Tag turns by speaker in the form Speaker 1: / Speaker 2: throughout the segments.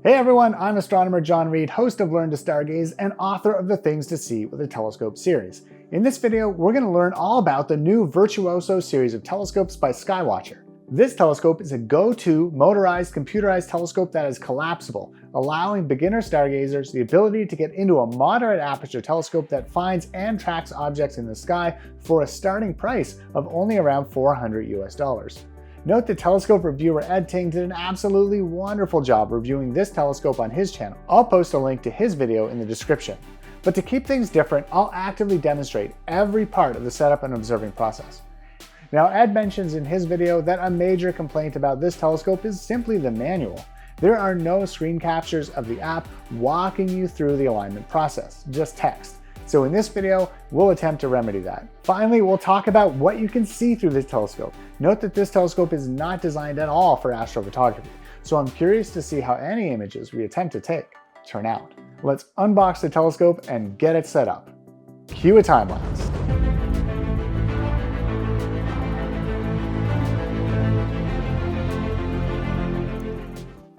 Speaker 1: Hey everyone, I'm astronomer John Reed, host of Learn to Stargaze and author of the Things to See with a Telescope series. In this video, we're going to learn all about the new Virtuoso series of telescopes by Skywatcher. This telescope is a go-to motorized computerized telescope that is collapsible, allowing beginner stargazers the ability to get into a moderate aperture telescope that finds and tracks objects in the sky for a starting price of only around $400 US. Note that telescope reviewer Ed Ting did an absolutely wonderful job reviewing this telescope on his channel. I'll post a link to his video in the description. But to keep things different, I'll actively demonstrate every part of the setup and observing process. Now, Ed mentions in his video that a major complaint about this telescope is simply the manual. There are no screen captures of the app walking you through the alignment process, just text. So in this video, we'll attempt to remedy that. Finally, we'll talk about what you can see through this telescope. Note that this telescope is not designed at all for astrophotography, so I'm curious to see how any images we attempt to take turn out. Let's unbox the telescope and get it set up. Cue a time lapse.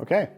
Speaker 1: Okay,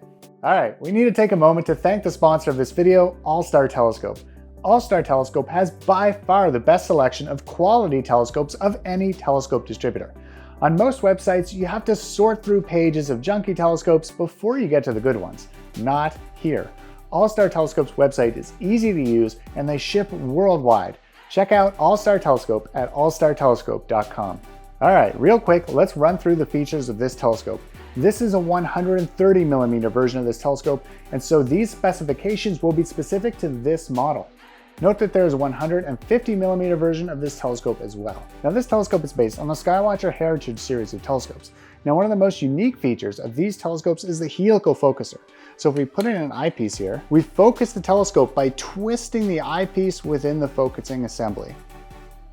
Speaker 1: all right, we need to take a moment to thank the sponsor of this video, Allstar Telescope. Allstar Telescope has by far the best selection of quality telescopes of any telescope distributor. On most websites, you have to sort through pages of junky telescopes before you get to the good ones. Not here. Allstar Telescope's website is easy to use and they ship worldwide. Check out Allstar Telescope at allstartelescope.com. All right, real quick, let's run through the features of this telescope. This is a 130mm version of this telescope, and so these specifications will be specific to this model. Note that there is a 150mm version of this telescope as well. Now this telescope is based on the Skywatcher Heritage series of telescopes. Now one of the most unique features of these telescopes is the helical focuser. So if we put in an eyepiece here, we focus the telescope by twisting the eyepiece within the focusing assembly.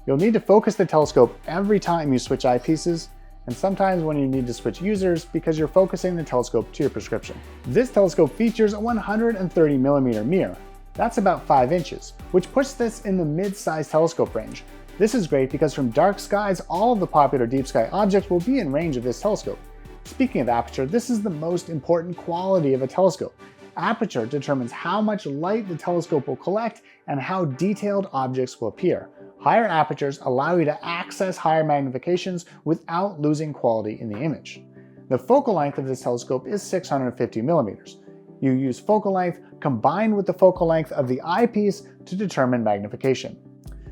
Speaker 1: You'll need to focus the telescope every time you switch eyepieces, and sometimes when you need to switch users because you're focusing the telescope to your prescription. This telescope features a 130mm mirror. That's about 5 inches, which puts this in the mid-sized telescope range. This is great because from dark skies, all of the popular deep sky objects will be in range of this telescope. Speaking of aperture, this is the most important quality of a telescope. Aperture determines how much light the telescope will collect and how detailed objects will appear. Higher apertures allow you to access higher magnifications without losing quality in the image. The focal length of this telescope is 650mm. You use focal length combined with the focal length of the eyepiece to determine magnification.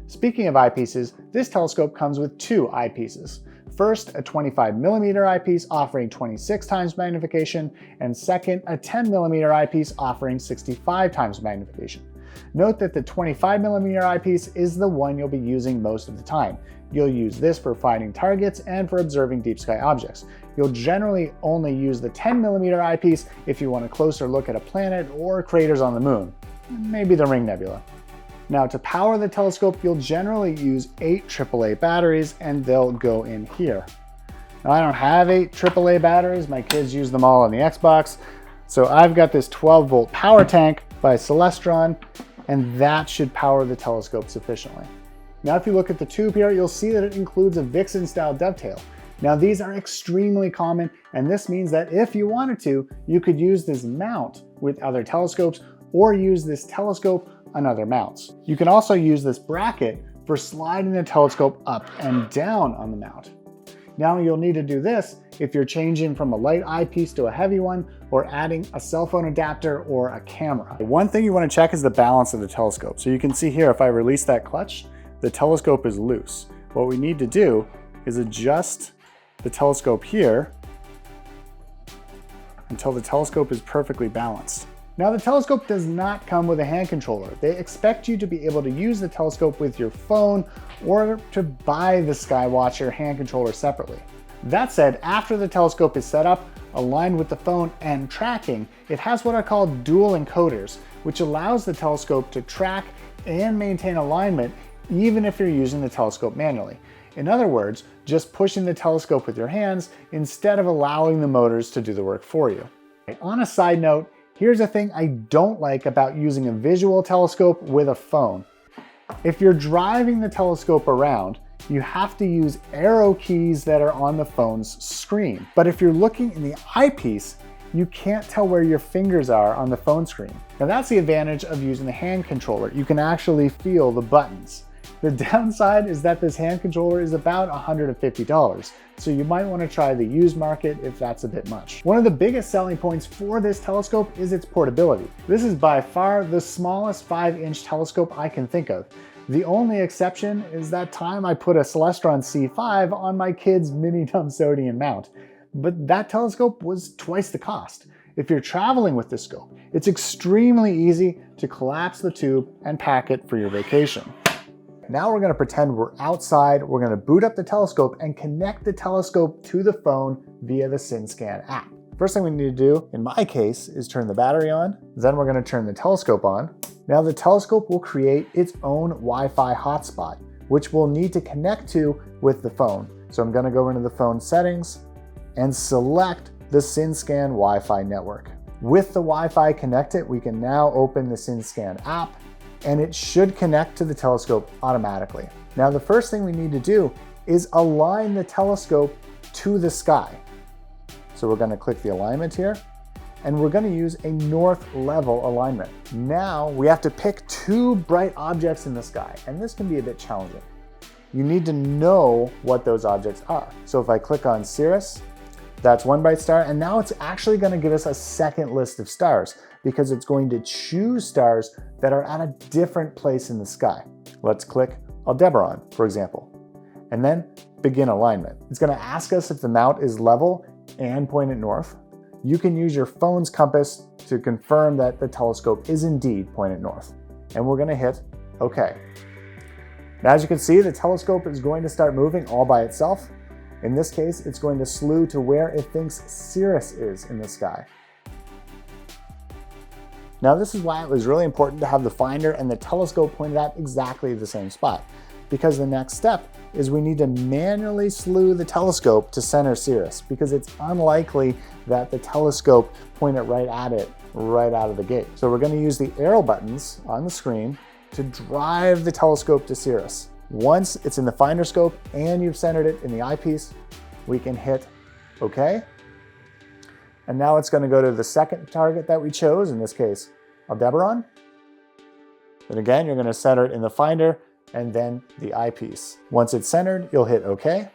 Speaker 1: Speaking of eyepieces, this telescope comes with 2 eyepieces. First, a 25mm eyepiece offering 26 times magnification, and second, a 10mm eyepiece offering 65 times magnification. Note that the 25mm eyepiece is the one you'll be using most of the time. You'll use this for finding targets and for observing deep sky objects. You'll generally only use the 10mm eyepiece if you want a closer look at a planet or craters on the moon, maybe the Ring Nebula. Now to power the telescope, you'll generally use 8 AAA batteries and they'll go in here. Now I don't have 8 AAA batteries, my kids use them all on the Xbox, so I've got this 12-volt power tank by Celestron, and that should power the telescope sufficiently. Now if you look at the tube here, you'll see that it includes a Vixen-style dovetail. Now these are extremely common, and this means that if you wanted to, you could use this mount with other telescopes or use this telescope on other mounts. You can also use this bracket for sliding the telescope up and down on the mount. Now you'll need to do this if you're changing from a light eyepiece to a heavy one or adding a cell phone adapter or a camera. One thing you want to check is the balance of the telescope. So you can see here, if I release that clutch, the telescope is loose. What we need to do is adjust the telescope here until the telescope is perfectly balanced. Now the telescope does not come with a hand controller. They expect you to be able to use the telescope with your phone or to buy the Skywatcher hand controller separately. That said, after the telescope is set up, aligned with the phone and tracking, it has what are called dual encoders, which allows the telescope to track and maintain alignment even if you're using the telescope manually. In other words, just pushing the telescope with your hands instead of allowing the motors to do the work for you. On a side note, here's a thing I don't like about using a visual telescope with a phone. If you're driving the telescope around, you have to use arrow keys that are on the phone's screen. But if you're looking in the eyepiece, you can't tell where your fingers are on the phone screen. Now that's the advantage of using the hand controller. You can actually feel the buttons. The downside is that this hand controller is about $150, so you might want to try the used market if that's a bit much. One of the biggest selling points for this telescope is its portability. This is by far the smallest 5-inch telescope I can think of. The only exception is that time I put a Celestron C5 on my kid's mini Thomsonian mount, but that telescope was twice the cost. If you're traveling with this scope, it's extremely easy to collapse the tube and pack it for your vacation. Now we're going to pretend we're outside, we're going to boot up the telescope and connect the telescope to the phone via the SynScan app. First thing we need to do, in my case, is turn the battery on. Then we're going to turn the telescope on. Now the telescope will create its own Wi-Fi hotspot, which we'll need to connect to with the phone. So I'm going to go into the phone settings and select the SynScan Wi-Fi network. With the Wi-Fi connected, we can now open the SynScan app, and it should connect to the telescope automatically. Now the first thing we need to do is align the telescope to the sky. So we're going to click the alignment here, and we're going to use a north level alignment. Now we have to pick 2 bright objects in the sky, and this can be a bit challenging. You need to know what those objects are. So if I click on Cirrus, that's 1 bright star, and now it's actually going to give us a second list of stars because it's going to choose stars that are at a different place in the sky. Let's click Aldebaran, for example, and then begin alignment. It's going to ask us if the mount is level and pointed north. You can use your phone's compass to confirm that the telescope is indeed pointed north. And we're going to hit OK. Now, as you can see, the telescope is going to start moving all by itself. In this case, it's going to slew to where it thinks Cirrus is in the sky. Now, this is why it was really important to have the finder and the telescope pointed at exactly the same spot, because the next step is we need to manually slew the telescope to center Cirrus, because it's unlikely that the telescope pointed right at it right out of the gate. So we're going to use the arrow buttons on the screen to drive the telescope to Cirrus. Once it's in the finder scope and you've centered it in the eyepiece, we can hit OK. And now it's going to go to the second target that we chose, in this case, Aldebaran. Then again, you're going to center it in the finder and then the eyepiece. Once it's centered, you'll hit OK,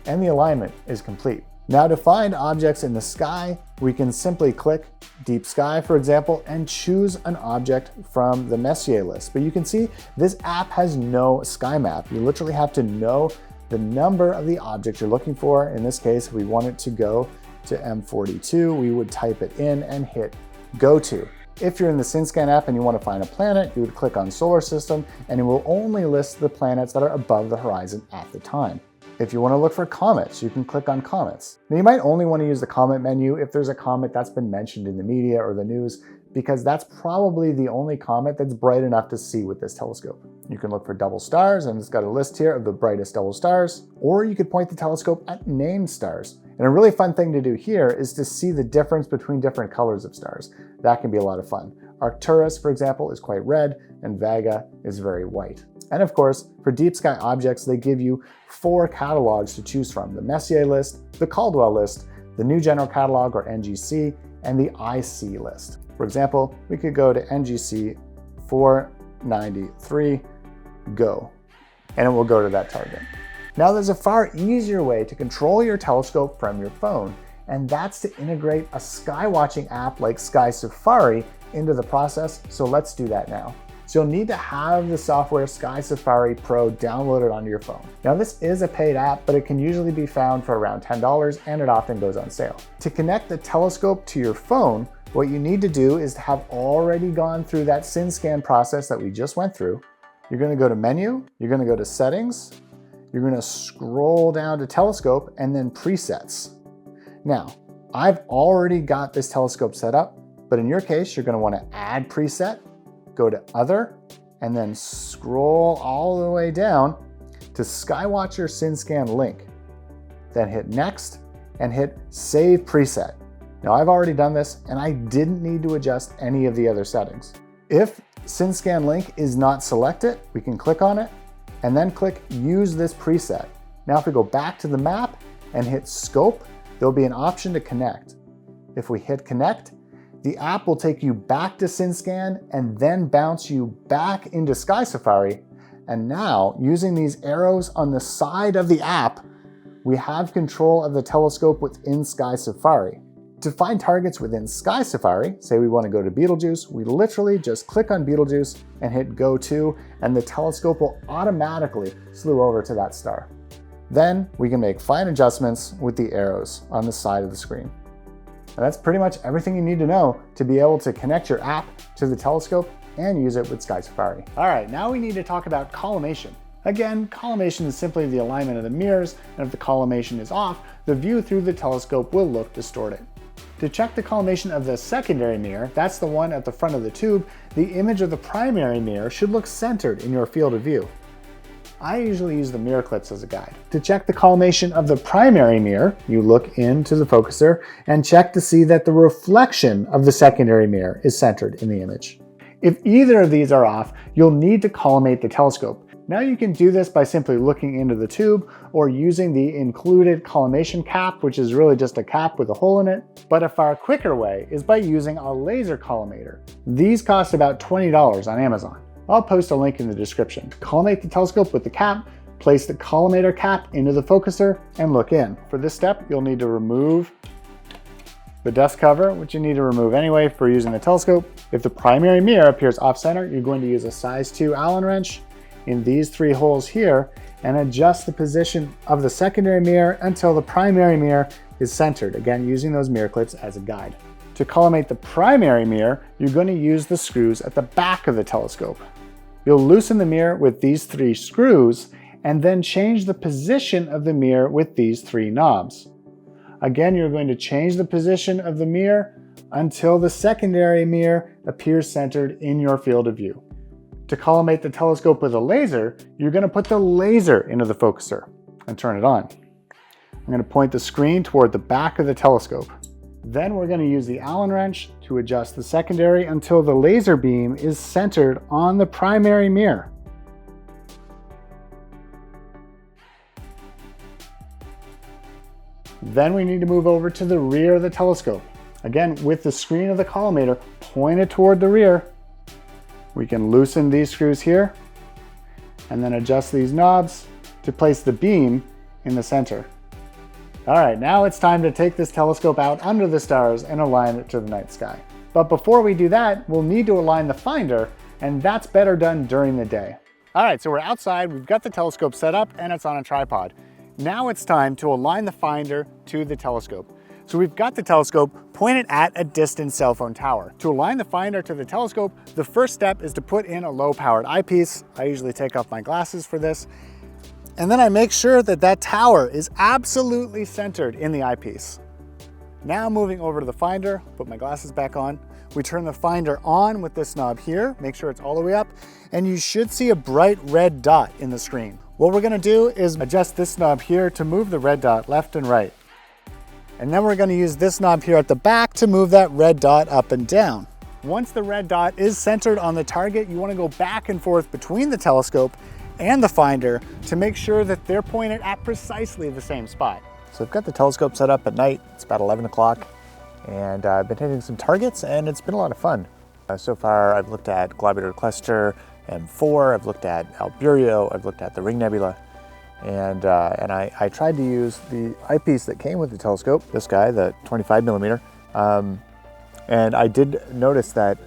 Speaker 1: and the alignment is complete. Now to find objects in the sky, we can simply click Deep Sky, for example, and choose an object from the Messier list. But you can see this app has no sky map. You literally have to know the number of the object you're looking for. In this case, if we want it to go to M42, we would type it in and hit Go To. If you're in the SynScan app and you want to find a planet, you would click on Solar System, and it will only list the planets that are above the horizon at the time. If you want to look for comets, you can click on comets. Now, you might only want to use the comet menu if there's a comet that's been mentioned in the media or the news, because that's probably the only comet that's bright enough to see with this telescope. You can look for double stars, and it's got a list here of the brightest double stars, or you could point the telescope at named stars. And a really fun thing to do here is to see the difference between different colors of stars. That can be a lot of fun. Arcturus, for example, is quite red, and Vega is very white. And of course, for deep sky objects, they give you 4 catalogs to choose from: the Messier list, the Caldwell list, the New General Catalog or NGC, and the IC list. For example, we could go to NGC 493, go, and it will go to that target. Now there's a far easier way to control your telescope from your phone, and that's to integrate a sky watching app like SkySafari into the process, so let's do that now. So you'll need to have the software SkySafari Pro downloaded onto your phone. Now this is a paid app, but it can usually be found for around $10, and it often goes on sale. To connect the telescope to your phone, what you need to do is to have already gone through that SynScan process that we just went through. You're going to go to Menu, you're going to go to Settings, you're going to scroll down to Telescope, and then Presets. Now, I've already got this telescope set up, but in your case, you're going to want to add preset, go to Other, and then scroll all the way down to Skywatcher SynScan link. Then hit Next and hit Save Preset. Now I've already done this and I didn't need to adjust any of the other settings. If SynScan link is not selected, we can click on it and then click Use this preset. Now if we go back to the map and hit Scope, there'll be an option to connect. If we hit connect, the app will take you back to SynScan and then bounce you back into SkySafari. And now, using these arrows on the side of the app, we have control of the telescope within SkySafari. To find targets within SkySafari, say we want to go to Betelgeuse, we literally just click on Betelgeuse and hit Go To, and the telescope will automatically slew over to that star. Then we can make fine adjustments with the arrows on the side of the screen. And that's pretty much everything you need to know to be able to connect your app to the telescope and use it with SkySafari. All right, now we need to talk about collimation. Again, collimation is simply the alignment of the mirrors, and if the collimation is off, the view through the telescope will look distorted. To check the collimation of the secondary mirror, that's the one at the front of the tube, the image of the primary mirror should look centered in your field of view. I usually use the mirror clips as a guide. To check the collimation of the primary mirror, you look into the focuser and check to see that the reflection of the secondary mirror is centered in the image. If either of these are off, you'll need to collimate the telescope. Now you can do this by simply looking into the tube or using the included collimation cap, which is really just a cap with a hole in it. But a far quicker way is by using a laser collimator. These cost about $20 on Amazon. I'll post a link in the description. Collimate the telescope with the cap, place the collimator cap into the focuser, and look in. For this step, you'll need to remove the dust cover, which you need to remove anyway for using the telescope. If the primary mirror appears off-center, you're going to use a size 2 Allen wrench in these 3 holes here and adjust the position of the secondary mirror until the primary mirror is centered, again using those mirror clips as a guide. To collimate the primary mirror, you're going to use the screws at the back of the telescope. You'll loosen the mirror with these 3 screws and then change the position of the mirror with these 3 knobs. Again, you're going to change the position of the mirror until the secondary mirror appears centered in your field of view. To collimate the telescope with a laser, you're going to put the laser into the focuser and turn it on. I'm going to point the screen toward the back of the telescope. Then we're going to use the Allen wrench to adjust the secondary until the laser beam is centered on the primary mirror. Then we need to move over to the rear of the telescope. Again, with the screen of the collimator pointed toward the rear, we can loosen these screws here and then adjust these knobs to place the beam in the center. All right, now it's time to take this telescope out under the stars and align it to the night sky. But before we do that, we'll need to align the finder, and that's better done during the day. All right, so we're outside, we've got the telescope set up and it's on a tripod. Now it's time to align the finder to the telescope. So we've got the telescope pointed at a distant cell phone tower. To align the finder to the telescope, the first step is to put in a low-powered eyepiece. I usually take off my glasses for this. And then I make sure that that tower is absolutely centered in the eyepiece. Now moving over to the finder, put my glasses back on. We turn the finder on with this knob here, make sure it's all the way up, and you should see a bright red dot in the screen. What we're gonna do is adjust this knob here to move the red dot left and right. And then we're going to use this knob here at the back to move that red dot up and down. Once the red dot is centered on the target, you want to go back and forth between the telescope and the finder to make sure that they're pointed at precisely the same spot. So I've got the telescope set up at night. It's about 11 o'clock and I've been hitting some targets and it's been a lot of fun. So far I've looked at Globular Cluster M4, I've looked at Albireo, I've looked at the Ring Nebula. And I tried to use the eyepiece that came with the telescope, this guy, the 25mm, and I did notice that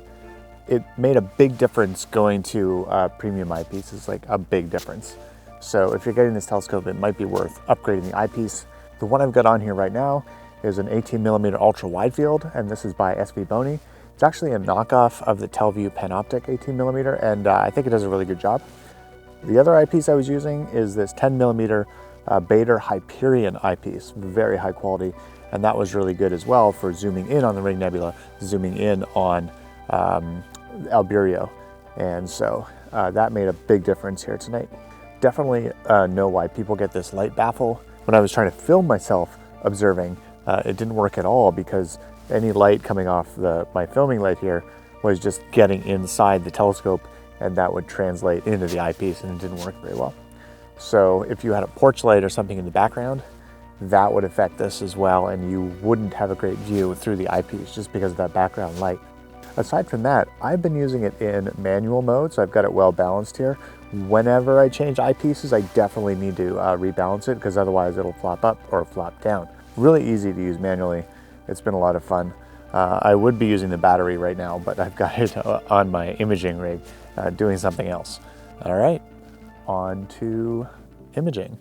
Speaker 1: it made a big difference going to premium eyepieces, like a big difference. So if you're getting this telescope, it might be worth upgrading the eyepiece. The one I've got on here right now is an 18mm ultra wide field, and this is by SV Bony. It's actually a knockoff of the Telview Panoptic 18mm, and I think it does a really good job. The other eyepiece I was using is this 10mm Baader Hyperion eyepiece, very high quality, and that was really good as well for zooming in on the Ring Nebula, zooming in on Albireo, and so that made a big difference here tonight. Definitely know why people get this light baffle. When I was trying to film myself observing, it didn't work at all because any light coming off my filming light here was just getting inside the telescope, and that would translate into the eyepiece and it didn't work very well. So if you had a porch light or something in the background, that would affect this as well, and you wouldn't have a great view through the eyepiece just because of that background light. Aside from that, I've been using it in manual mode, so I've got it well balanced here. Whenever I change eyepieces, I definitely need to rebalance it, because otherwise it'll flop up or flop down. Really easy to use manually. It's been a lot of fun. I would be using the battery right now, but I've got it on my imaging rig doing something else. All right, on to imaging.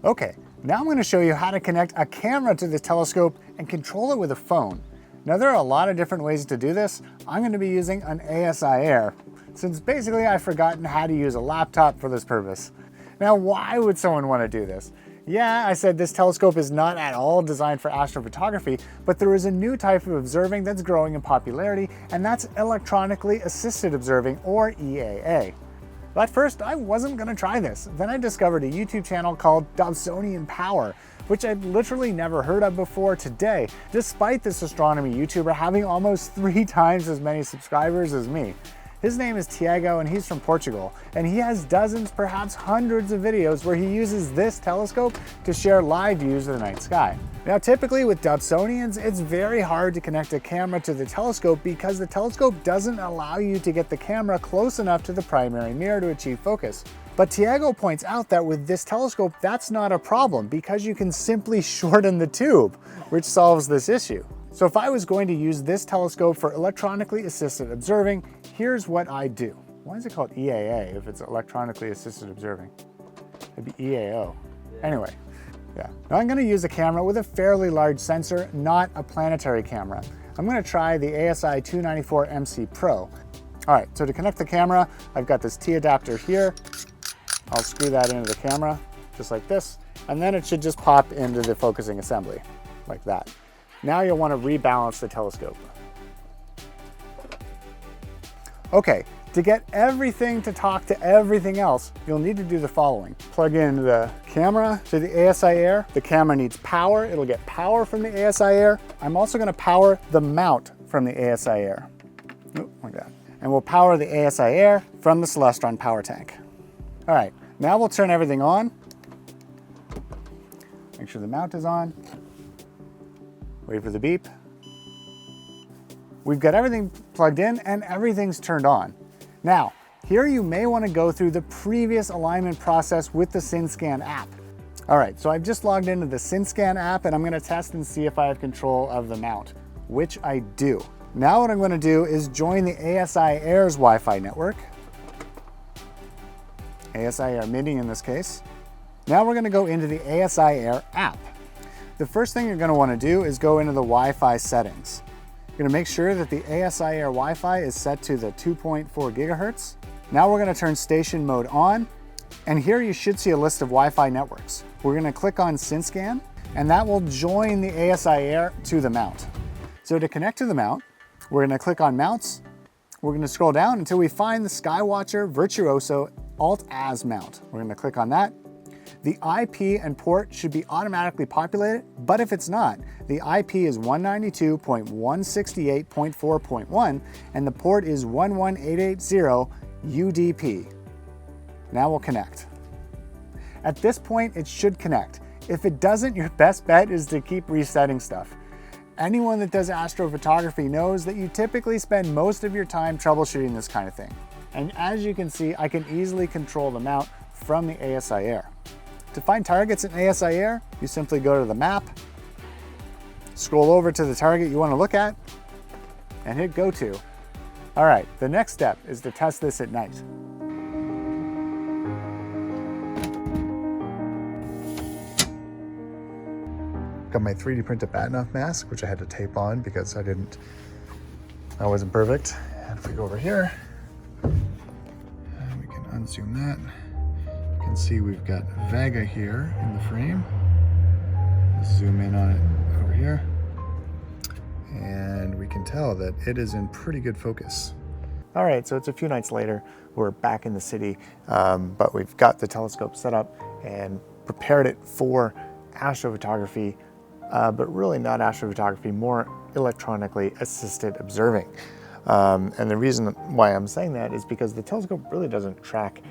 Speaker 1: Okay, now I'm going to show you how to connect a camera to the telescope and control it with a phone. Now there are a lot of different ways to do this. I'm going to be using an ASI Air, since basically I've forgotten how to use a laptop for this purpose. Now why would someone want to do this? Yeah, I said this telescope is not at all designed for astrophotography, but there is a new type of observing that's growing in popularity, and that's Electronically Assisted Observing, or EAA. At first, I wasn't going to try this. Then I discovered a YouTube channel called Dobsonian Power, which I'd literally never heard of before today, despite this astronomy YouTuber having almost 3 times as many subscribers as me. His name is Tiago, and he's from Portugal, and he has dozens, perhaps hundreds of videos where he uses this telescope to share live views of the night sky. Now typically with Dobsonians, it's very hard to connect a camera to the telescope because the telescope doesn't allow you to get the camera close enough to the primary mirror to achieve focus. But Tiago points out that with this telescope, that's not a problem because you can simply shorten the tube, which solves this issue. So if I was going to use this telescope for electronically assisted observing, here's what I do. Why is it called EAA if it's electronically assisted observing? It'd be EAO. Anyway, yeah. Now I'm going to use a camera with a fairly large sensor, not a planetary camera. I'm going to try the ASI 294 MC Pro. All right, so to connect the camera, I've got this T adapter here. I'll screw that into the camera, just like this, and then it should just pop into the focusing assembly, like that. Now you'll want to rebalance the telescope. Okay, to get everything to talk to everything else, you'll need to do the following. Plug in the camera to the ASI Air. The camera needs power. It'll get power from the ASI Air. I'm also going to power the mount from the ASI Air. Like that. And we'll power the ASI Air from the Celestron power tank. All right, now we'll turn everything on. Make sure the mount is on. Wait for the beep. We've got everything plugged in and everything's turned on. Now, here you may want to go through the previous alignment process with the SynScan app. All right, so I've just logged into the SynScan app and I'm going to test and see if I have control of the mount, which I do. Now what I'm going to do is join the ASI Air's Wi-Fi network. ASI Air MIDI in this case. Now we're going to go into the ASI Air app. The first thing you're going to want to do is go into the Wi-Fi settings. You're going to make sure that the ASI Air Wi-Fi is set to the 2.4 gigahertz. Now we're going to turn station mode on, and here you should see a list of Wi-Fi networks. We're going to click on SynScan, and that will join the ASI Air to the mount. So to connect to the mount, we're going to click on Mounts. We're going to scroll down until we find the Skywatcher Virtuoso Alt-Az mount. We're going to click on that. The IP and port should be automatically populated, but if it's not, the IP is 192.168.4.1 and the port is 11880 UDP. Now we'll connect. At this point, it should connect. If it doesn't, your best bet is to keep resetting stuff. Anyone that does astrophotography knows that you typically spend most of your time troubleshooting this kind of thing. And as you can see, I can easily control the mount from the ASI Air. To find targets in ASI Air, you simply go to the map, scroll over to the target you want to look at, and hit Go To. All right, the next step is to test this at night. Got my 3D printed Batnoff mask, which I had to tape on because I wasn't perfect. And if we go over here, we can unzoom that. You can see we've got Vega here in the frame. Let's zoom in on it over here. And we can tell that it is in pretty good focus. All right, so it's a few nights later. We're back in the city, but we've got the telescope set up and prepared it for astrophotography, but really not astrophotography, more electronically assisted observing. And the reason why I'm saying that is because the telescope really doesn't track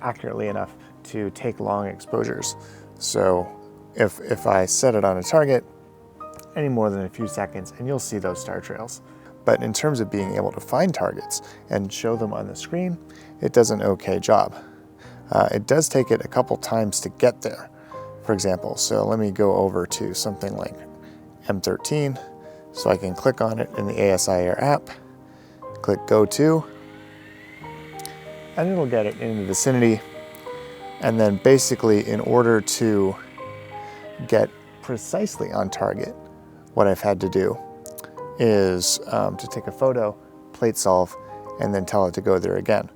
Speaker 1: accurately enough to take long exposures. So if I set it on a target any more than a few seconds, and you'll see those star trails. But in terms of being able to find targets and show them on the screen, it does an okay job. It does take it a couple times to get there, for example. So let me go over to something like M13, so I can click on it in the ASI Air app, click Go To, and it'll get it in the vicinity. And then basically, in order to get precisely on target, what I've had to do is to take a photo, plate solve, and then tell it to go there again.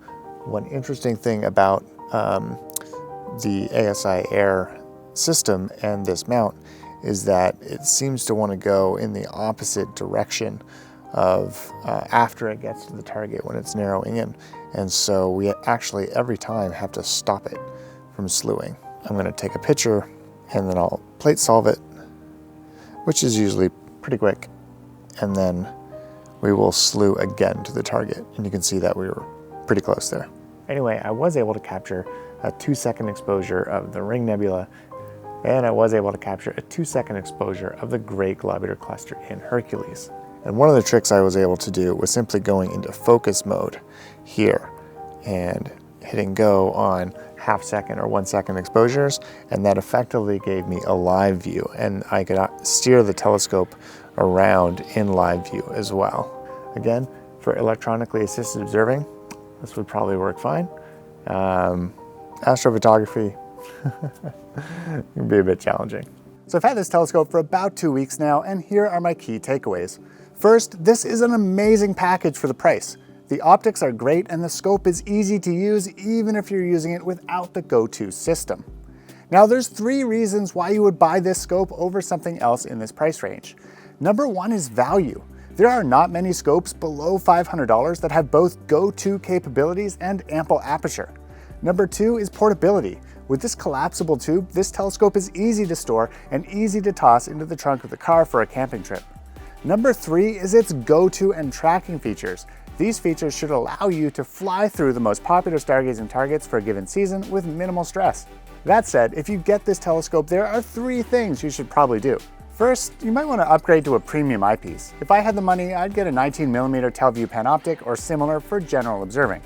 Speaker 1: One interesting thing about the ASI Air system and this mount is that it seems to want to go in the opposite direction of after it gets to the target when it's narrowing in. And so we actually every time have to stop it from slewing. I'm going to take a picture and then I'll plate solve it, which is usually pretty quick. And then we will slew again to the target. And you can see that we were pretty close there. Anyway, I was able to capture a 2-second exposure of the Ring Nebula, and I was able to capture a 2-second exposure of the Great Globular Cluster in Hercules. And one of the tricks I was able to do was simply going into focus mode here and hitting go on half-second or 1-second exposures, and that effectively gave me a live view, and I could steer the telescope around in live view as well. Again, for electronically assisted observing, this would probably work fine. Astrophotography can be a bit challenging. So I've had this telescope for about 2 weeks now, and here are my key takeaways. First, this is an amazing package for the price. The optics are great and the scope is easy to use even if you're using it without the go-to system. Now there's 3 reasons why you would buy this scope over something else in this price range. Number 1 is value. There are not many scopes below $500 that have both go-to capabilities and ample aperture. Number 2 is portability. With this collapsible tube, this telescope is easy to store and easy to toss into the trunk of the car for a camping trip. Number 3 is its go-to and tracking features. These features should allow you to fly through the most popular stargazing targets for a given season with minimal stress. That said, if you get this telescope, there are 3 things you should probably do. First, you might want to upgrade to a premium eyepiece. If I had the money, I'd get a 19mm Telview Panoptic or similar for general observing.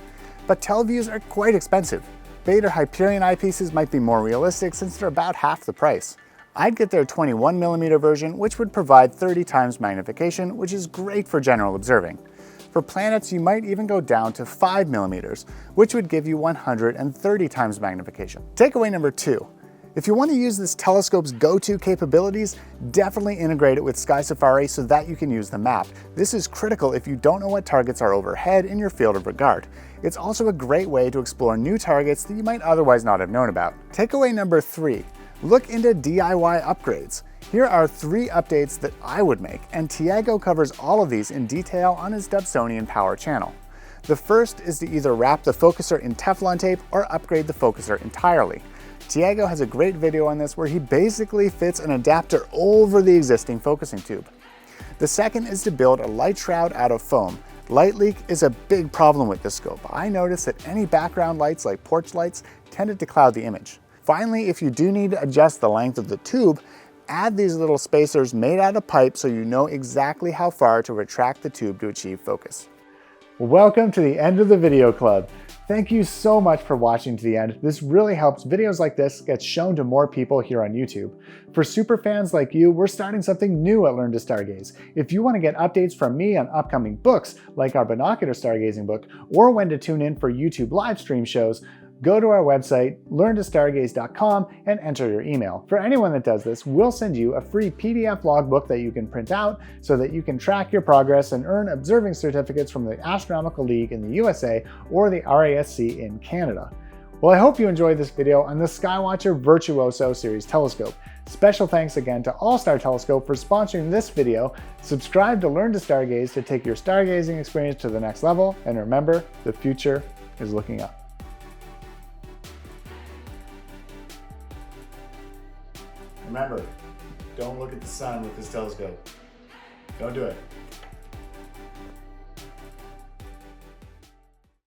Speaker 1: But Telviews are quite expensive. Beta Hyperion eyepieces might be more realistic since they're about half the price. I'd get their 21mm version, which would provide 30 times magnification, which is great for general observing. For planets, you might even go down to 5mm, which would give you 130 times magnification. Takeaway number 2. If you want to use this telescope's go-to capabilities, definitely integrate it with SkySafari so that you can use the map. This is critical if you don't know what targets are overhead in your field of regard. It's also a great way to explore new targets that you might otherwise not have known about. Takeaway number 3. Look into DIY upgrades. Here are 3 updates that I would make, and Tiago covers all of these in detail on his Dobsonian Power channel. The first is to either wrap the focuser in Teflon tape or upgrade the focuser entirely. Tiago has a great video on this where he basically fits an adapter over the existing focusing tube. The second is to build a light shroud out of foam. Light leak is a big problem with this scope. I noticed that any background lights like porch lights tended to cloud the image. Finally, if you do need to adjust the length of the tube, add these little spacers made out of pipe so you know exactly how far to retract the tube to achieve focus. Welcome to the end of the video club. Thank you so much for watching to the end. This really helps videos like this get shown to more people here on YouTube. For super fans like you, we're starting something new at Learn to Stargaze. If you want to get updates from me on upcoming books, like our binocular stargazing book, or when to tune in for YouTube live stream shows, go to our website, learntostargaze.com, and enter your email. For anyone that does this, we'll send you a free PDF logbook that you can print out so that you can track your progress and earn observing certificates from the Astronomical League in the USA or the RASC in Canada. Well, I hope you enjoyed this video on the Skywatcher Virtuoso series telescope. Special thanks again to Allstar Telescope for sponsoring this video. Subscribe to Learn to Stargaze to take your stargazing experience to the next level, and remember, the future is looking up. Remember, don't look at the sun with this telescope. Don't do it.